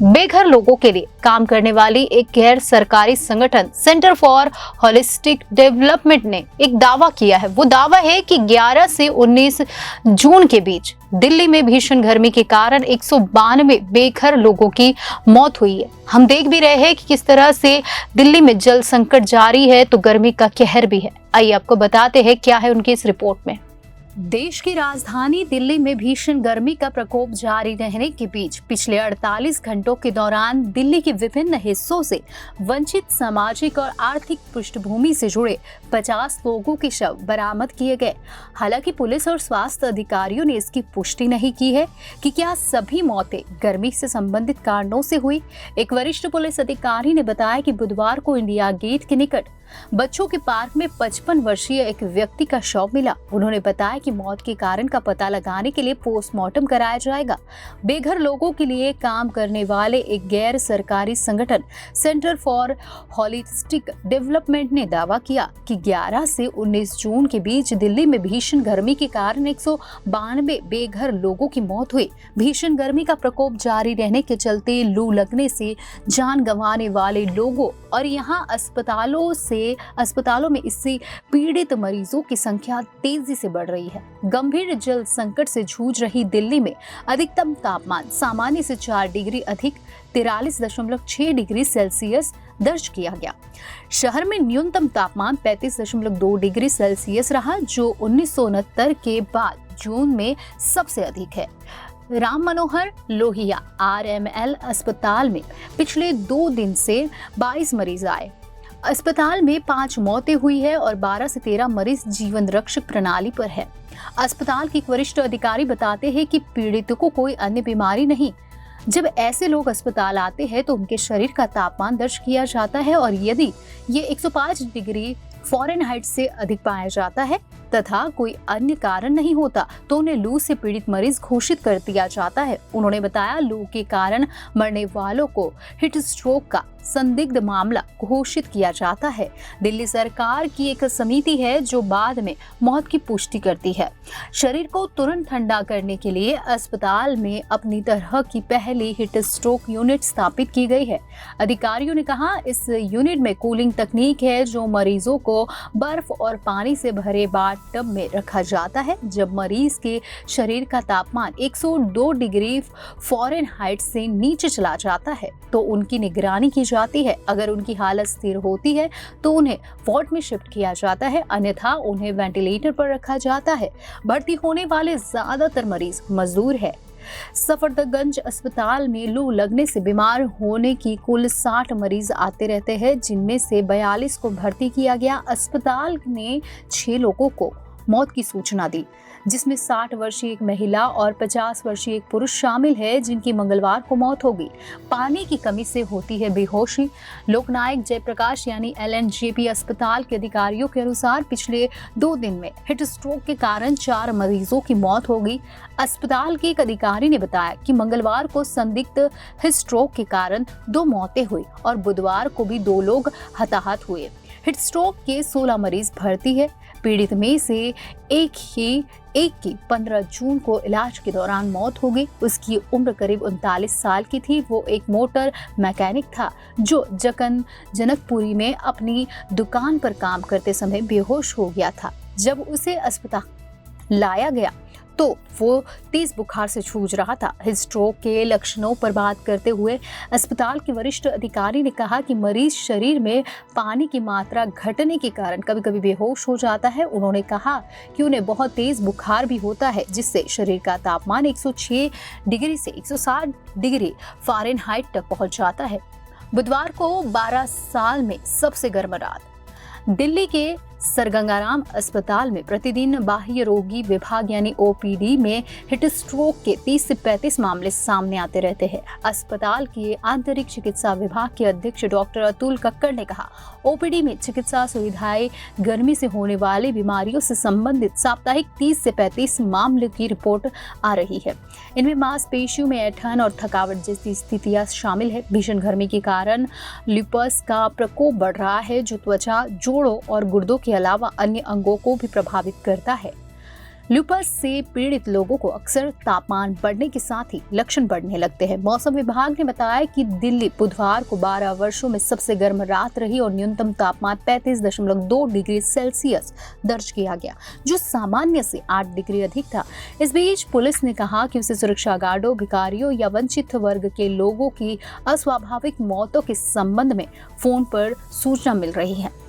बेघर लोगों के लिए काम करने वाली एक गैर सरकारी संगठन सेंटर फॉर होलिस्टिक डेवलपमेंट ने एक दावा किया है। वो दावा है कि 11 से 19 जून के बीच दिल्ली में भीषण गर्मी के कारण 192 बेघर लोगों की मौत हुई है। हम देख भी रहे हैं कि किस तरह से दिल्ली में जल संकट जारी है तो गर्मी का कहर भी है। आइए आपको बताते हैं क्या है उनकी इस रिपोर्ट में। देश की राजधानी दिल्ली में भीषण गर्मी का प्रकोप जारी रहने के बीच पिछले 48 घंटों के दौरान दिल्ली के विभिन्न हिस्सों से वंचित सामाजिक और आर्थिक पृष्ठभूमि से जुड़े 50 लोगों के शव बरामद किए गए। हालांकि पुलिस और स्वास्थ्य अधिकारियों ने इसकी पुष्टि नहीं की है कि क्या सभी मौतें गर्मी से संबंधित कारणों से हुई। एक वरिष्ठ पुलिस अधिकारी ने बताया कि बुधवार को इंडिया गेट के निकट बच्चों के पार्क में 55 वर्षीय एक व्यक्ति का शव मिला। उन्होंने बताया कि मौत के कारण का पता लगाने के लिए पोस्टमार्टम कराया जाएगा। बेघर लोगों के लिए काम करने वाले एक गैर सरकारी संगठन सेंटर फॉर होलिस्टिक डेवलपमेंट ने दावा किया कि 11 से 19 जून के बीच दिल्ली में भीषण गर्मी के कारण 192 बेघर लोगों की मौत हुई। भीषण गर्मी का प्रकोप जारी रहने के चलते लू लगने से जान गंवाने वाले लोगों और यहाँ अस्पतालों में इससे पीड़ित मरीजों की संख्या तेजी से बढ़ रही है। गंभीर जल संकट से जूझ रही दिल्ली में अधिकतम तापमान सामान्य से 4 डिग्री अधिक 43.6 डिग्री सेल्सियस दर्ज किया गया। शहर में न्यूनतम तापमान 35.2 डिग्री सेल्सियस रहा, जो 1969 के बाद जून में सबसे अधिक है। राम मनोहर लोहिया RML अस्पताल में पिछले 2 दिन से 22 मरीज आए। अस्पताल में 5 मौतें हुई है और 12 से 13 मरीज जीवन रक्षक प्रणाली पर है। अस्पताल के एक वरिष्ठ अधिकारी बताते हैं कि पीड़ितों को कोई अन्य बीमारी नहीं। जब ऐसे लोग अस्पताल आते हैं तो उनके शरीर का तापमान दर्ज किया जाता है और यदि ये 105 डिग्री फ़ारेनहाइट से अधिक पाया जाता है तथा कोई अन्य कारण नहीं होता तो उन्हें लू से पीड़ित मरीज घोषित कर दिया जाता है। उन्होंने बताया लू के कारण मरने वालों को हीट स्ट्रोक का संदिग्ध मामला घोषित किया जाता है। दिल्ली सरकार की एक समिति है जो बाद में मौत की पुष्टि करती है। शरीर को तुरंत ठंडा करने के लिए अस्पताल में अपनी तरह की पहली हीट स्ट्रोक यूनिट स्थापित की गई है। अधिकारियों ने कहा इस यूनिट में कूलिंग तकनीक है जो मरीजों को बर्फ और पानी से भरे बाथ टब में रखा जाता है। जब मरीज के शरीर का तापमान 102 डिग्री फ़ारेनहाइट से नीचे चला जाता है तो उनकी निगरानी की जाती है। अगर उनकी हालत स्थिर होती है तो उन्हें वार्ड में शिफ्ट किया जाता है, अन्यथा उन्हें वेंटिलेटर पर रखा जाता है। भर्ती होने वाले ज्यादातर मरीज मजदूर है। सफदरजंग अस्पताल में लू लगने से बीमार होने की कुल 60 मरीज आते रहते हैं, जिनमें से 42 को भर्ती किया गया। अस्पताल ने 6 लोगों को मौत की सूचना दी, जिसमें 60 वर्षीय एक महिला और 50 वर्षीय एक पुरुष शामिल है, जिनकी मंगलवार को मौत हो गई। पानी की कमी से होती है बेहोशी। लोकनायक जयप्रकाश यानी LNJP अस्पताल के अधिकारियों के अनुसार पिछले 2 दिन में हीट स्ट्रोक के कारण 4 मरीजों की मौत हो गई। अस्पताल के एक अधिकारी ने बताया कि मंगलवार को संदिग्ध हीट स्ट्रोक के कारण 2 मौतें हुई और बुधवार को भी 2 लोग हताहत हुए। हीट स्ट्रोक के 16 मरीज भर्ती है। पीड़ित में से एक की 15 जून को इलाज के दौरान मौत हो गई। उसकी उम्र करीब 39 साल की थी। वो एक मोटर मैकेनिक था जो जनकपुरी में अपनी दुकान पर काम करते समय बेहोश हो गया था। जब उसे अस्पताल लाया गया तो वो तेज बुखार से जूझ रहा था। हिट स्ट्रोक के लक्षणों पर बात करते हुए अस्पताल के वरिष्ठ अधिकारी ने कहा कि मरीज शरीर में पानी की मात्रा घटने के कारण कभी-कभी बेहोश हो जाता है। उन्होंने कहा कि उन्हें बहुत तेज बुखार भी होता है, जिससे शरीर का तापमान 106 डिग्री से 160 डिग्री फ़ारेनहाइट तक पहुंच जाता है। बुधवार को 12 साल में सबसे गर्म रात। दिल्ली के सरगंगाराम अस्पताल में प्रतिदिन बाह्य रोगी विभाग यानी OPD में हीट स्ट्रोक के 30 से 35 मामले सामने आते रहते हैं। अस्पताल के आंतरिक चिकित्सा विभाग के अध्यक्ष डॉक्टर अतुल कक्कड़ ने कहा, OPD में चिकित्सा सुविधाएं गर्मी से होने वाली बीमारियों से संबंधित साप्ताहिक 30 से 35 मामले की रिपोर्ट आ रही है। इनमें मांसपेशियों में ऐंठन और थकावट जैसी स्थितियां शामिल है। भीषण गर्मी के कारण लूपस का प्रकोप बढ़ रहा है, जो त्वचा, जोड़ों और गुर्दों के अलावा अन्य अंगों को भी प्रभावित करता है। लूपस से पीड़ित लोगों को अक्सर तापमान बढ़ने के साथ ही लक्षण बढ़ने लगते हैं। मौसम विभाग ने बताया कि दिल्ली बुधवार को 12 वर्षों में सबसे गर्म रात रही और न्यूनतम तापमान 35.2 डिग्री सेल्सियस दर्ज किया गया, जो सामान्य से 8 डिग्री अधिक था। इस बीच पुलिस ने कहा कि उसे सुरक्षा गार्डों, भिखारियों या वंचित वर्ग के लोगों की अस्वाभाविक मौतों के संबंध में फोन पर सूचना मिल रही है।